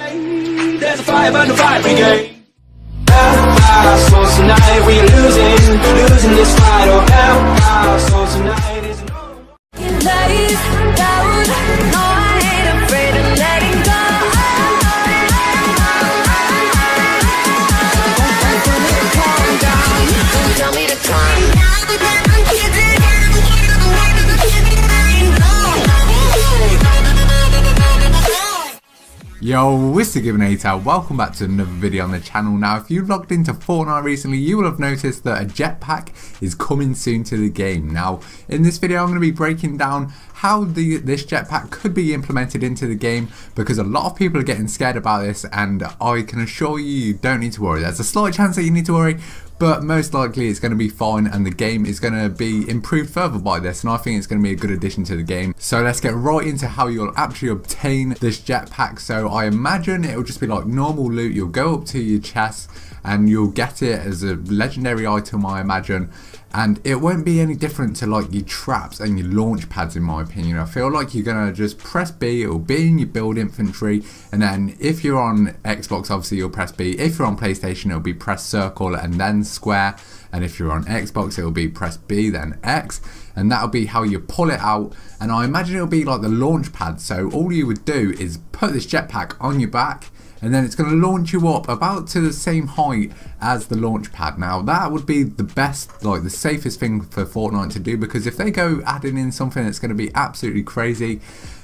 There's a fire on the fire brigade. So tonight we losing this fight. Oh, so tonight is Lies down, no, I ain't afraid of letting go. Calm down, don't tell me to calm down. Yo, it's the Given A-Tail. Welcome back to another video on the channel. Now, if you logged into Fortnite recently, you will have noticed that a jetpack is coming soon to the game. Now, in this video, I'm going to be breaking down how this jetpack could be implemented into the game, because a lot of people are getting scared about this, and I can assure you don't need to worry. There's a slight chance that you need to worry, but most likely it's going to be fine, and the game is going to be improved further by this, and I think it's going to be a good addition to the game. So let's get right into how you'll actually obtain this jetpack. So I imagine it will just be like normal loot. You'll go up to your chest and you'll get it as a legendary item, I imagine, and it won't be any different to like your traps and your launch pads, in my opinion. I feel like you're gonna just press B, it'll be in your build infantry, and then if you're on Xbox, obviously you'll press B. If you're on PlayStation, it'll be press circle and then square, and if you're on Xbox, it'll be press B then X, and that'll be how you pull it out. And I imagine it'll be like the launch pad, so all you would do is put this jetpack on your back, and then it's going to launch you up about to the same height as the launch pad. Now that would be the best, like the safest thing for Fortnite to do, because if they go adding in something that's going to be absolutely crazy,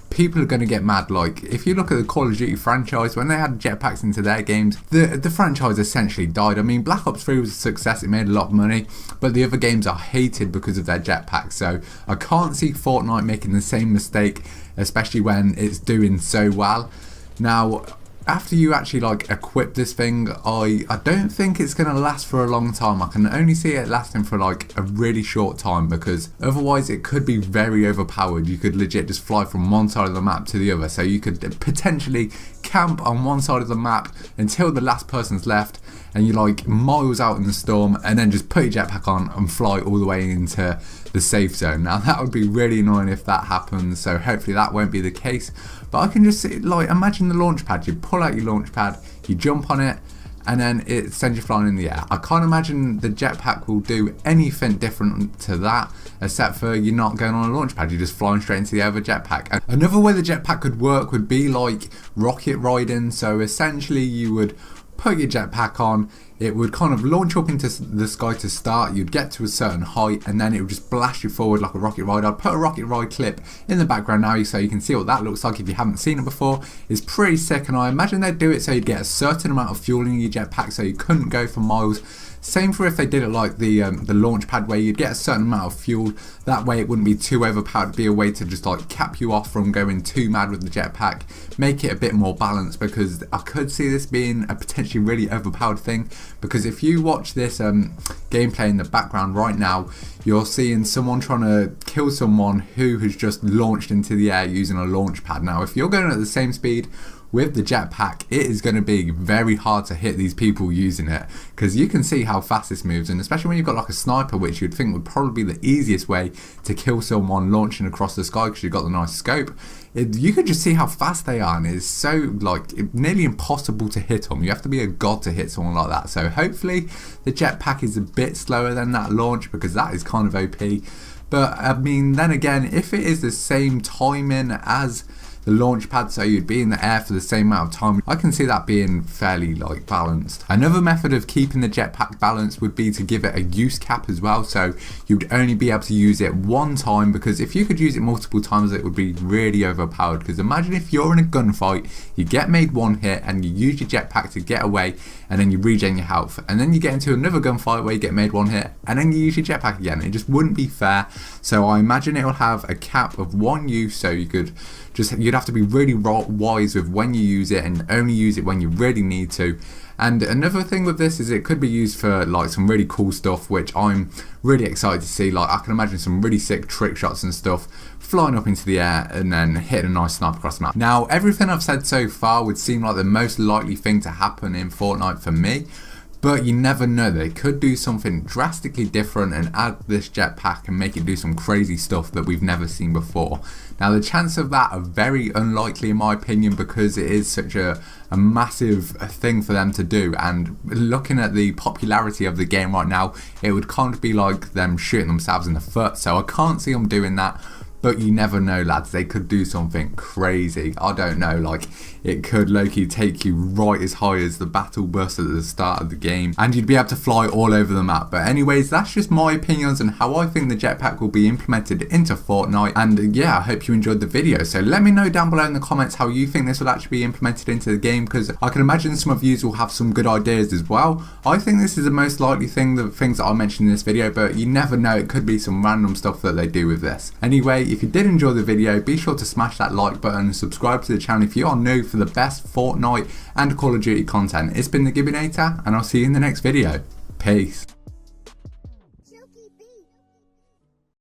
people are going to get mad. Like if you look at the Call of Duty franchise, when they had jetpacks into their games, the franchise essentially died. I mean, Black Ops 3 was a success, it made a lot of money, but the other games are hated because of their jetpacks. So I can't see Fortnite making the same mistake, especially when it's doing so well. Now, after you actually like equip this thing, I don't think it's going to last for a long time. I can only see it lasting for like a really short time, because otherwise it could be very overpowered. You could legit just fly from one side of the map to the other, so you could potentially camp on one side of the map until the last person's left, and you're like miles out in the storm, and then just put your jetpack on and fly all the way into the safe zone. Now that would be really annoying if that happens, so hopefully that won't be the case. But I can just see, like, imagine the launch pad. You pull out your launch pad, you jump on it, and then it sends you flying in the air. I can't imagine the jetpack will do anything different to that, except for you're not going on a launch pad, you're just flying straight into the air with a jetpack. And another way the jetpack could work would be like rocket riding. So essentially you would put your jetpack on, it would kind of launch up into the sky to start, you'd get to a certain height, and then it would just blast you forward like a rocket ride. I'd put a rocket ride clip in the background now so you can see what that looks like if you haven't seen it before. It's pretty sick, and I imagine they'd do it so you'd get a certain amount of fuel in your jetpack so you couldn't go for miles. Same for if they did it like the launch pad, where you'd get a certain amount of fuel. That way it wouldn't be too overpowered. It'd be a way to just like cap you off from going too mad with the jetpack, make it a bit more balanced, because I could see this being a potentially really overpowered thing. Because if you watch this gameplay in the background right now, you're seeing someone trying to kill someone who has just launched into the air using a launch pad. Now if you're going at the same speed with the jetpack, it is going to be very hard to hit these people using it, because you can see how fast this moves, and especially when you've got like a sniper, which you'd think would probably be the easiest way to kill someone launching across the sky, because you've got the nice scope. You could just see how fast they are, and it's so like nearly impossible to hit them. You have to be a god to hit someone like that. So hopefully the jetpack is a bit slower than that launch, because that is kind of OP. But I mean, then again, if it is the same timing as the launch pad, so you'd be in the air for the same amount of time, I can see that being fairly like balanced. Another method of keeping the jetpack balanced would be to give it a use cap as well, so you'd only be able to use it one time, because if you could use it multiple times it would be really overpowered. Because imagine if you're in a gunfight, you get made one hit and you use your jetpack to get away, and then you regen your health, and then you get into another gunfight where you get made one hit and then you use your jetpack again. It just wouldn't be fair. So I imagine it will have a cap of one use, so you could you'd have to be really wise with when you use it, and only use it when you really need to. And another thing with this is it could be used for like some really cool stuff, which I'm really excited to see. Like I can imagine some really sick trick shots and stuff, flying up into the air and then hitting a nice sniper across the map. Now everything I've said so far would seem like the most likely thing to happen in Fortnite for me, But you never know, they could do something drastically different and add this jetpack and make it do some crazy stuff that we've never seen before. Now the chances of that are very unlikely in my opinion, because it is such a massive thing for them to do, and looking at the popularity of the game right now, it would kind of be like them shooting themselves in the foot, so I can't see them doing that. But you never know, lads, they could do something crazy. I don't know, like it could low-key take you right as high as the battle bus at the start of the game, and you'd be able to fly all over the map. But anyways, that's just my opinions on how I think the jetpack will be implemented into Fortnite. And yeah, I hope you enjoyed the video. So let me know down below in the comments how you think this will actually be implemented into the game, because I can imagine some of you will have some good ideas as well. I think this is the most likely thing, the things that I mentioned in this video, but you never know, it could be some random stuff that they do with this. Anyway, if you did enjoy the video, be sure to smash that like button and subscribe to the channel if you are new for the best Fortnite and Call of Duty content. It's been the Gibinator, and I'll see you in the next video. Peace.